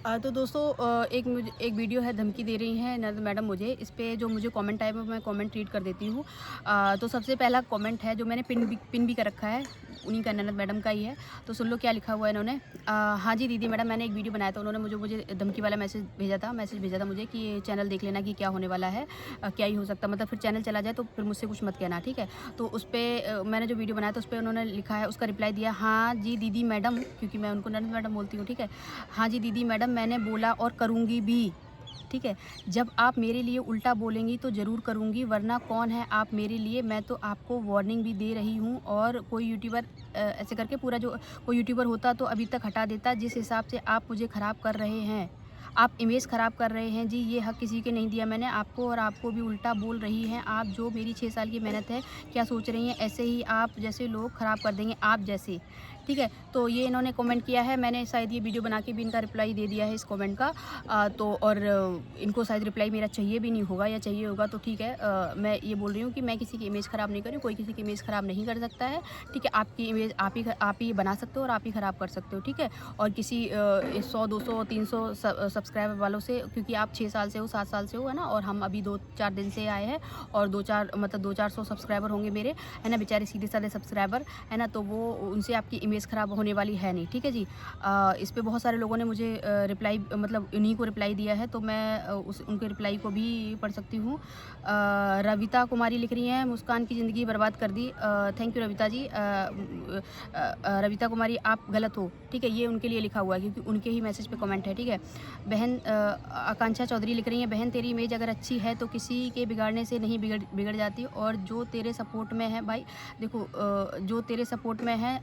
तो दोस्तों एक वीडियो है, धमकी दे रही हैं नंद मैडम मुझे। इस पे जो मुझे कमेंट आए वो मैं कमेंट रीड कर देती हूँ। तो सबसे पहला कमेंट है जो मैंने पिन भी कर रखा है, उन्हीं का, ननद मैडम का ही है। तो सुन लो क्या लिखा हुआ है इन्होंने। हाँ जी दीदी मैडम, मैंने एक वीडियो बनाया था, उन्होंने मुझे धमकी वाला मैसेज भेजा था मुझे कि ये चैनल देख लेना कि क्या होने वाला है, क्या ही हो सकता है, मतलब फिर चैनल चला जाए तो फिर मुझसे कुछ मत कहना, ठीक है। तो उस पर मैंने जो वीडियो बनाया था उस पर उन्होंने लिखा है, उसका रिप्लाई दिया, हाँ जी दीदी मैडम, क्योंकि मैं उनको ननद मैडम बोलती हूँ, ठीक है। हाँ जी दीदी मैडम, मैंने बोला और करूँगी भी, ठीक है। जब आप मेरे लिए उल्टा बोलेंगी तो ज़रूर करूँगी, वरना कौन है आप मेरे लिए। मैं तो आपको वार्निंग भी दे रही हूँ। और कोई यूट्यूबर ऐसे करके पूरा जो कोई यूट्यूबर होता तो अभी तक हटा देता। जिस हिसाब से आप मुझे ख़राब कर रहे हैं, आप इमेज ख़राब कर रहे हैं जी, ये हक़ किसी के नहीं दिया मैंने आपको, और आपको भी उल्टा बोल रही हैं आप। जो मेरी 6 साल की मेहनत है, क्या सोच रही हैं ऐसे ही आप जैसे लोग ख़राब कर देंगे, आप जैसे, ठीक है। तो ये इन्होंने कमेंट किया है, मैंने शायद ये वीडियो बना के भी इनका रिप्लाई दे दिया है इस कमेंट का। तो और इनको शायद रिप्लाई मेरा चाहिए भी नहीं होगा, या चाहिए होगा तो ठीक है। मैं ये बोल रही हूँ कि मैं किसी की इमेज ख़राब नहीं कर रही हूँ, कोई किसी की इमेज ख़राब नहीं कर सकता है, ठीक है। आपकी इमेज आप ही बना सकते हो और आप ही ख़राब कर सकते हो, ठीक है। और किसी 100 200 300 सब्सक्राइबर वालों से, क्योंकि आप 6 साल से हो, 7 साल से हो, है ना, और हम अभी 2-4 दिन से आए हैं, और 2-4 मतलब 2-400 सब्सक्राइबर होंगे मेरे, है ना, बेचारे सीधे-साधे सब्सक्राइबर, है ना। तो वो उनसे आपकी इमेज ख़राब होने वाली है नहीं, ठीक है जी। इस पे बहुत सारे लोगों ने मुझे रिप्लाई, मतलब उन्हीं को रिप्लाई दिया है, तो मैं उस उनके रिप्लाई को भी पढ़ सकती हूँ। रविता कुमारी लिख रही हैं, मुस्कान की ज़िंदगी बर्बाद कर दी। थैंक यू रविता जी। रविता कुमारी आप गलत हो, ठीक है। ये उनके लिए लिखा हुआ है क्योंकि उनके ही मैसेज पे कमेंट है, ठीक है। बहन आकांक्षा चौधरी लिख रही हैं, बहन तेरी इमेज अगर अच्छी है तो किसी के बिगाड़ने से नहीं बिगड़ जाती। और जो तेरे सपोर्ट में है भाई, देखो जो तेरे सपोर्ट में है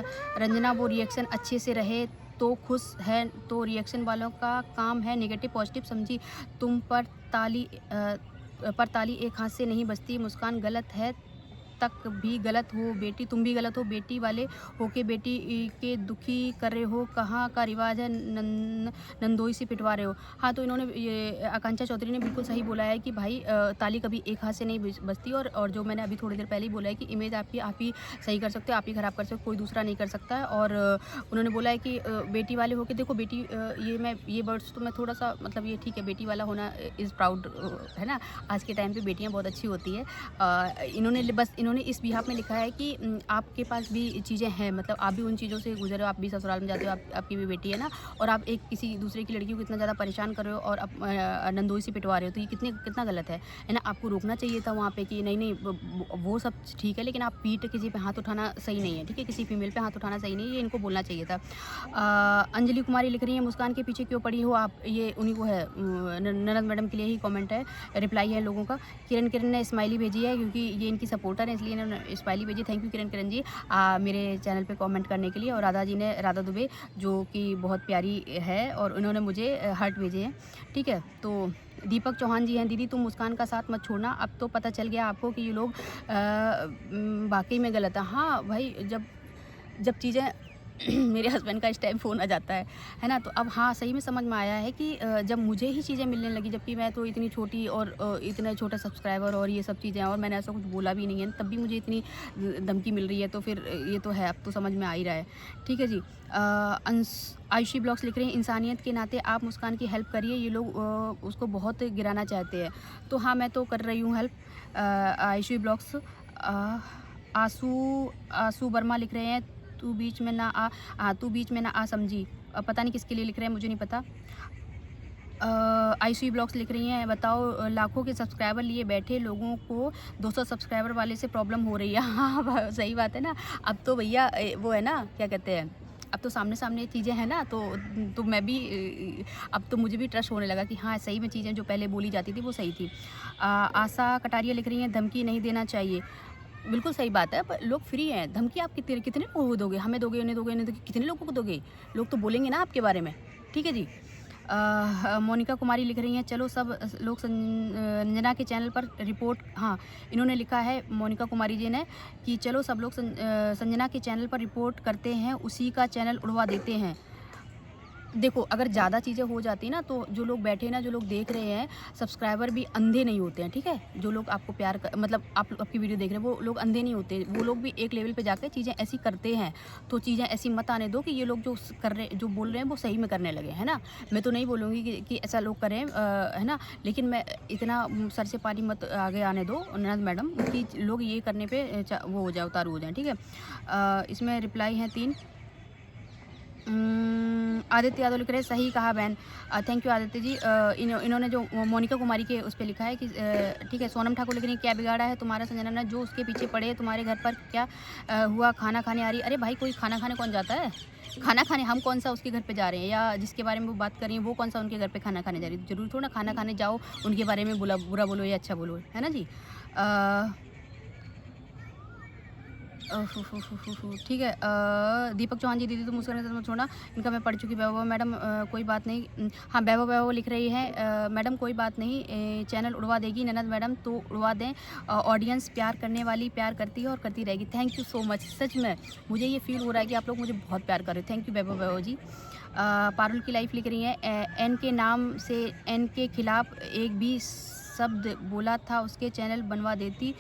रंजना, वो रिएक्शन अच्छे से रहे तो खुश है, तो रिएक्शन वालों का काम है नेगेटिव पॉजिटिव समझी। तुम पर ताली एक हाथ से नहीं बजती। मुस्कान गलत है तक भी गलत हो बेटी, तुम भी गलत हो, बेटी वाले होके बेटी के दुखी कर रहे हो। कहाँ का रिवाज है, नंदोई से पिटवा रहे हो। हाँ, तो इन्होंने ये आकांक्षा चौधरी ने बिल्कुल सही बोला है कि भाई ताली कभी एक हाथ से नहीं बजती। और जो मैंने अभी थोड़ी देर पहले ही बोला है कि इमेज आपकी आप ही सही कर सकते हो, आप ही खराब कर सकते हो, कोई दूसरा नहीं कर सकता है। और उन्होंने बोला है कि बेटी वाले होके देखो, बेटी ये वर्ड्स तो मैं थोड़ा सा, मतलब ये ठीक है, बेटी वाला होना इज़ प्राउड, है ना। आज के टाइम पे बेटियां बहुत अच्छी होती है। इन्होंने इस बिहाफ में लिखा है कि आपके पास भी चीज़ें हैं, मतलब आप भी उन चीज़ों से गुजरे हो, आप भी ससुराल में जाते हो, आपकी भी बेटी है ना, और आप एक किसी दूसरे की लड़की को इतना ज़्यादा परेशान कर रहे हो और नंदोई से पिटवा रहे हो, तो ये कितना गलत है ना। आपको रोकना चाहिए था वहाँ पे कि नहीं वो सब ठीक है, लेकिन आप पीट किसी पे हाथ उठाना सही नहीं है, ठीक है। किसी फीमेल पे हाथ उठाना सही नहीं है, ये इनको बोलना चाहिए था। अंजलि कुमारी लिख रही है, मुस्कान के पीछे क्यों पड़ी हो आप, ये उन्हीं को है, ननद मैडम के लिए ही कमेंट है, रिप्लाई है लोगों का। किरण ने स्माइली भेजी है क्योंकि ये इनकी सपोर्टर है, इसलिए इन्होंने स्माइली भेजी। थैंक यू किरण जी मेरे चैनल पे कमेंट करने के लिए। और राधा जी ने, राधा दुबे, जो कि बहुत प्यारी है, और उन्होंने मुझे हार्ट भेजे हैं, ठीक है। तो दीपक चौहान जी हैं, दीदी तुम मुस्कान का साथ मत छोड़ना, अब तो पता चल गया आपको कि ये लोग वाकई में गलत है। हाँ भाई, जब चीज़ें मेरे हस्बैंड का इस टाइम फ़ोन आ जाता है ना, तो अब हाँ, सही में समझ में आया है कि जब मुझे ही चीज़ें मिलने लगी, जबकि मैं तो इतनी छोटी और इतना छोटा सब्सक्राइबर और ये सब चीज़ें, और मैंने ऐसा कुछ बोला भी नहीं है, तब भी मुझे इतनी धमकी मिल रही है, तो फिर ये तो है, अब तो समझ में आ ही रहा है, ठीक है जी। आयुषी ब्लॉग्स लिख रही हैं, इंसानियत के नाते आप मुस्कान की हेल्प करिए, ये लोग उसको बहुत गिराना चाहते हैं। तो हाँ, मैं तो कर रही हूँ हेल्प। आयुषी ब्लॉग्स। आंसू आंसू वर्मा लिख रहे हैं, तू बीच में ना तू बीच में ना आ समझी। पता नहीं किसके लिए लिख रहे हैं, मुझे नहीं पता। आईसी ब्लॉग्स लिख रही हैं, बताओ लाखों के सब्सक्राइबर लिए बैठे लोगों को 200 सब्सक्राइबर वाले से प्रॉब्लम हो रही है। हाँ सही बात है ना। अब तो भैया वो है ना, क्या कहते हैं, अब तो सामने सामने चीज़ें हैं ना, तो मैं भी अब तो मुझे भी ट्रस्ट होने लगा कि हाँ, सही में चीज़ें जो पहले बोली जाती थी वो सही थी। आशा कटारिया लिख रही हैं, धमकी नहीं देना चाहिए। बिल्कुल सही बात है, पर लोग फ्री हैं, धमकी आप कितने कितने लोगों को दोगे, हमें दोगे, उन्हें दोगे, उन्हें दोगे, कितने लोगों को दोगे, लोग तो बोलेंगे ना आपके बारे में, ठीक है जी। मोनिका कुमारी लिख रही हैं, चलो सब लोग संजना के चैनल पर रिपोर्ट, हाँ, इन्होंने लिखा है मोनिका कुमारी जी ने कि चलो सब लोग संजना के चैनल पर रिपोर्ट करते हैं, उसी का चैनल उड़वा देते हैं। देखो, अगर ज़्यादा चीज़ें हो जाती ना, तो जो लोग बैठे ना, जो लोग देख रहे हैं, सब्सक्राइबर भी अंधे नहीं होते हैं, ठीक है? जो लोग आपको प्यार क मतलब आपकी वीडियो देख रहे हैं, वो लोग अंधे नहीं होते। वो लोग भी एक लेवल पे जाके चीज़ें ऐसी करते हैं। तो चीज़ें ऐसी मत आने दो कि ये लोग जो बोल रहे हैं, वो सही में करने लगे, है ना? मैं तो नहीं बोलूँगी कि ऐसा लोग करें, है ना? लेकिन मैं इतना सर से पानी मत आगे आने दो ननद मैडम, कि लोग ये करने पे वो हो जाए, उतारू हो जाएँ, ठीक है? इसमें रिप्लाई हैं 3। आदित्य यादव लिख रहे हैं, सही कहा बहन। Thank you Aditya ji. इन्होंने जो मोनिका कुमारी के उस पे लिखा है कि ठीक है। सोनम ठाकुर लिख रही है, क्या बिगाड़ा है तुम्हारा संजना ने, जो उसके पीछे पड़े तुम्हारे घर पर क्या हुआ, खाना खाने आ रही। अरे भाई, कोई खाना खाने कौन जाता है? खाना खाने हम कौन सा उसके घर पे जा रहे हैं, या जिसके बारे में वो बात कर रही हैं वो कौन सा उनके घर पे खाना खाने जा रही है? जरूर थोड़ा ना खाना खाने जाओ, उनके बारे में बुरा बोलो या अच्छा बोलो, है ना जी? ठीक है। दीपक चौहान जी, दीदी तुम मुस्कुराने से मत छोड़ना, इनका मैं पढ़ चुकी। वैभव मैडम, कोई बात नहीं। हाँ, वैभव लिख रही है, मैडम कोई बात नहीं, चैनल उड़वा देगी ननद मैडम तो उड़वा दें। ऑडियंस प्यार करने वाली प्यार करती है और करती रहेगी। Thank you so much. सच में मुझे ये फील हो रहा है कि आप लोग मुझे बहुत प्यार कर रहे हो। थैंक यू वैभव जी। पारुल की लाइफ लिख रही है, एन के नाम से एन के खिलाफ एक भी शब्द बोला था उसके चैनल बनवा देती।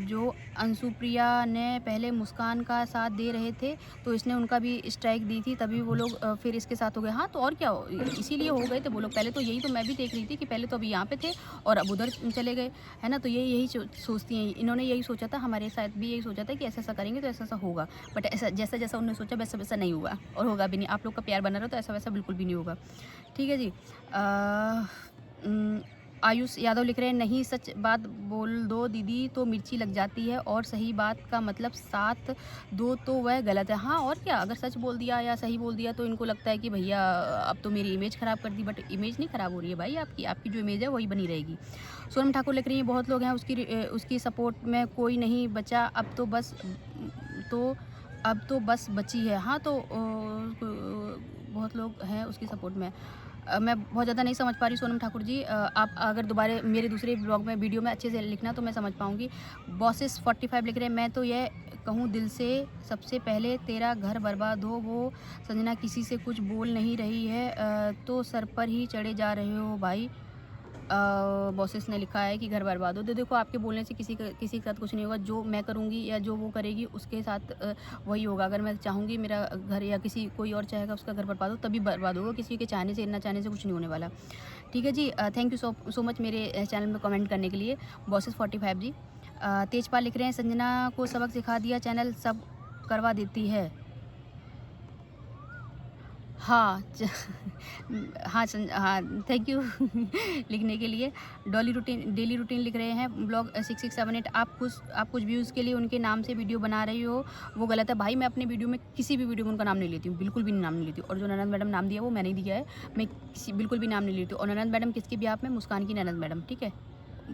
जो अंशुप्रिया ने पहले मुस्कान का साथ दे रहे थे, तो इसने उनका भी स्ट्राइक दी थी, तभी वो लोग फिर इसके साथ हो गए। हाँ, तो और क्या इसीलिए हो गए थे वो लोग। पहले तो यही तो मैं भी देख रही थी कि पहले तो अभी यहाँ पे थे और अब उधर चले गए, है ना? तो यही सोचती हैं, इन्होंने यही सोचा था, हमारे साथ भी यही सोचा था कि ऐसा ऐसा करेंगे तो ऐसा ऐसा होगा। बट ऐसा जैसा जैसा उन्होंने सोचा वैसा वैसा नहीं हुआ, और होगा भी नहीं। आप लोग का प्यार बना रहा तो ऐसा वैसा बिल्कुल भी नहीं होगा। ठीक है जी। आयुष यादव लिख रहे हैं, नहीं सच बात बोल दो दीदी तो मिर्ची लग जाती है, और सही बात का मतलब साथ दो तो वह गलत है। हाँ, और क्या, अगर सच बोल दिया या सही बोल दिया तो इनको लगता है कि भैया अब तो मेरी इमेज ख़राब कर दी। बट इमेज नहीं ख़राब हो रही है भाई, आपकी जो इमेज है वही बनी रहेगी। सोनम ठाकुर लिख रही है, बहुत लोग हैं उसकी सपोर्ट में, कोई नहीं बचा तो अब तो बस बची है। हाँ, तो बहुत लोग हैं उसकी सपोर्ट में। मैं बहुत ज़्यादा नहीं समझ पा रही सोनम ठाकुर जी। आप अगर दोबारा मेरे दूसरे ब्लॉग में वीडियो में अच्छे से लिखना तो मैं समझ पाऊँगी। बॉसेस 45 लिख रहे हैं, मैं तो यह कहूँ दिल से, सबसे पहले तेरा घर बर्बाद हो। वो संजना किसी से कुछ बोल नहीं रही है, तो सर पर ही चढ़े जा रहे हो भाई। बॉसेस ने लिखा है कि घर बर्बाद हो। तो देखो, आपके बोलने से किसी के साथ कुछ नहीं होगा। जो मैं करूँगी या जो वो करेगी उसके साथ वही होगा। अगर मैं चाहूँगी मेरा घर या कोई और चाहेगा उसका घर बर्बाद हो, तभी बर्बाद होगा। किसी के चाहने से ना चाहने से कुछ नहीं होने वाला। ठीक है जी। थैंक यू सो मच मेरे चैनल में कमेंट करने के लिए, बॉसेस 45 जी। तेजपाल लिख रहे हैं, संजना को सबक सिखा दिया, चैनल सब करवा देती है। हाँ, हाँ, हाँ, थैंक यू लिखने के लिए। डेली रूटीन लिख रहे हैं, ब्लॉग 6678। आप कुछ व्यूज़ के लिए उनके नाम से वीडियो बना रही हो, वो गलत है। भाई, मैं अपने वीडियो में किसी भी वीडियो में उनका नाम नहीं लेती हूँ, बिल्कुल भी नाम नहीं लेती हूँ। और जो ननद मैडम नाम दिया वो मैंने ही दिया है, मैं बिल्कुल भी नाम नहीं लेती हूँ। और ननद मैडम किसकी भी, आप में मुस्कान की ननद मैडम, ठीक है?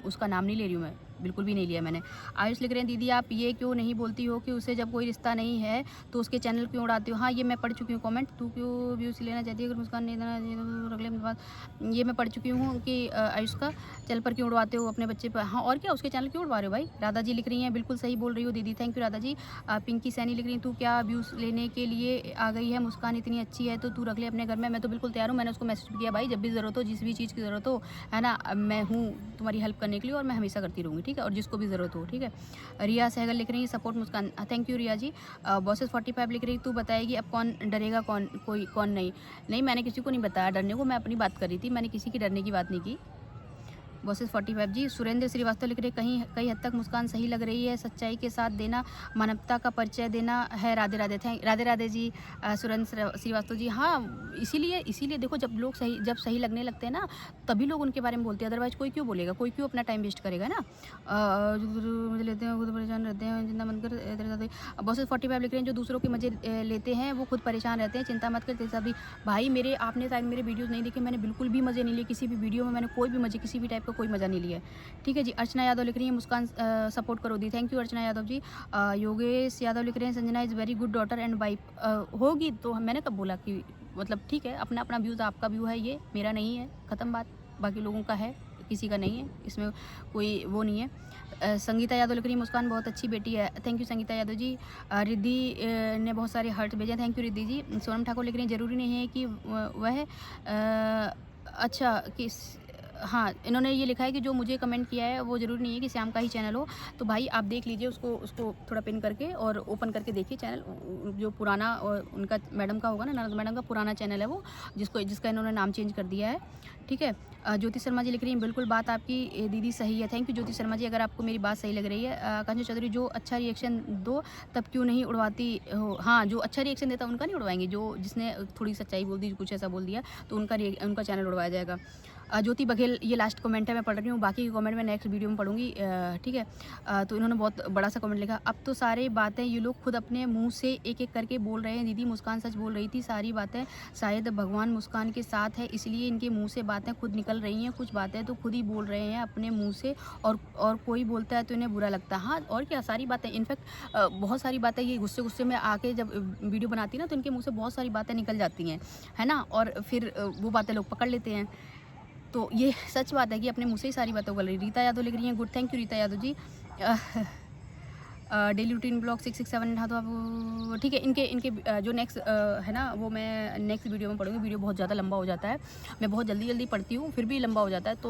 उसका नाम नहीं ले रही हूँ मैं, बिल्कुल भी नहीं लिया मैंने। आयुष लिख रहे हैं, दीदी आप ये क्यों नहीं बोलती हो कि उसे जब कोई रिश्ता नहीं है तो उसके चैनल क्यों उड़ाती हो? हाँ, ये मैं पढ़ चुकी हूँ कमेंट। तू क्यों व्यूज़ लेना चाहती है, अगर मुस्कान नहीं देना तो अगले बात। ये मैं पढ़ चुकी हूँ कि आयुष का चैनल पर क्यों उड़वाते हो अपने बच्चे पर। हाँ, और क्या, उसके चैनल क्यों उड़वा रहे हो भाई? राधा जी लिख रही हैं, बिल्कुल सही बोल रही हो दीदी। Thank you Radha ji. पिंकी सैनी लिख रही है, तू क्या व्यूज़ लेने के लिए आ गई है? मुस्कान इतनी अच्छी है तो तू रख ले अपने घर में। मैं तो बिल्कुल तैयार हूँ, मैंने उसको मैसेज किया, भाई जब भी ज़रूरत हो, जिस भी चीज़ की ज़रूरत हो, है ना, मैं हूँ तुम्हारी हेल्प करने के लिए, और मैं हमेशा करती रहूँगी, ठीक है? और जिसको भी ज़रूरत हो, ठीक है? रिया सहगल लिख रही है, support Muskan. Thank you Riya ji. Bosses 45 लिख रही, तू बताएगी अब कौन डरेगा, कौन नहीं। नहीं, मैंने किसी को नहीं बताया डरने को, मैं अपनी बात कर रही थी, मैंने किसी की डरने की बात नहीं की। बॉसेस 45 जी। सुरेंद्र श्रीवास्तव लिख रहे, कई हद तक मुस्कान सही लग रही है, सच्चाई के साथ देना, मानवता का परिचय देना है। राधे राधे। राधे राधे जी। सुरेंद्र श्रीवास्तव जी। हाँ, इसीलिए देखो, जब सही लगने लगते हैं ना, तभी लोग उनके बारे में बोलते हैं, अदरवाइज कोई क्यों बोलेगा, कोई क्यों अपना टाइम वेस्ट करेगा ना। मुझे लेते हैं, खुद परेशान रहते हैं, चिंता मत कर। बॉसेस 45 लिख रहे हैं, जो दूसरों के मजे लेते हैं वो खुद परेशान रहते हैं, चिंता मत कर तेरे साथ भी। भाई, आपने शायद मेरे वीडियोज़ नहीं देखे, मैंने बिल्कुल भी मज़े नहीं लिए किसी भी वीडियो में, मैंने कोई भी मज़े किसी भी टाइप का कोई मज़ा नहीं लिया है। ठीक है जी। अर्चना यादव लिख रही है, मुस्कान सपोर्ट करो दी। थैंक यू अर्चना यादव जी। योगेश यादव लिख रहे हैं, Sanjana is very good daughter and wife. होगी तो मैंने कब बोला कि, मतलब ठीक है, अपना व्यूज़, आपका व्यू है ये, मेरा नहीं है, ख़त्म बात। बाकी लोगों का है, किसी का नहीं है, इसमें कोई वो नहीं है। संगीता यादव लिख रही है मुस्कान बहुत अच्छी बेटी है। Thank you Sangeeta Yadav ji. रिद्धि ने बहुत सारे हार्ट भेजे, थैंक यू रिद्धि जी। सोनम ठाकुर लिख रही है ज़रूरी नहीं है कि वह अच्छा किस हाँ, इन्होंने ये लिखा है कि जो मुझे कमेंट किया है वो ज़रूरी नहीं है कि श्याम का ही चैनल हो। तो भाई आप देख लीजिए उसको थोड़ा पिन करके और ओपन करके देखिए चैनल, जो पुराना उनका मैडम का होगा ना, ननद मैडम का पुराना चैनल है वो, जिसका इन्होंने नाम चेंज कर दिया है। ठीक है। ज्योति शर्मा जी लिख रही हैं बिल्कुल बात आपकी दीदी सही है। थैंक यू ज्योति शर्मा जी, अगर आपको मेरी बात सही लग रही है। कंचन चौधरी जो अच्छा रिएक्शन दो तब क्यों नहीं उड़वाती हो। हाँ, जो अच्छा रिएक्शन देता है उनका नहीं उड़वाएंगे, जो जिसने थोड़ी सच्चाई बोल दी, कुछ ऐसा बोल दिया तो उनका चैनल उड़वाया जाएगा। ज्योति बघेल, ये लास्ट कमेंट है, मैं पढ़ रही हूँ, बाकी के कमेंट मैं नेक्स्ट वीडियो में पढ़ूंगी। ठीक है। तो इन्होंने बहुत बड़ा सा कमेंट लिखा, अब तो सारी बातें ये लोग खुद अपने मुंह से एक एक करके बोल रहे हैं। दीदी मुस्कान सच बोल रही थी, सारी बातें शायद भगवान मुस्कान के साथ है, इसलिए इनके मुंह से बातें खुद निकल रही हैं। कुछ बातें तो खुद ही बोल रहे हैं अपने मुंह से, और कोई बोलता है तो इन्हें बुरा लगता है। हाँ, और क्या, सारी बातें, इनफैक्ट बहुत सारी बातें ये गुस्से में आके जब वीडियो बनाती है ना, तो इनके मुंह से बहुत सारी बातें निकल जाती हैं, है ना, और फिर वो बातें लोग पकड़ लेते हैं। तो ये सच बात है कि अपने मुँह से ही सारी बातें उगल रही। रीता यादव लिख रही हैं good, thank you Rita Yadav ji. Daily routine blog 667। हाँ, तो अब ठीक है, इनके जो नेक्स्ट है ना, वो मैं नेक्स्ट वीडियो में पढ़ूंगी। वीडियो बहुत ज़्यादा लंबा हो जाता है, मैं बहुत जल्दी पढ़ती हूँ, फिर भी लंबा हो जाता है, तो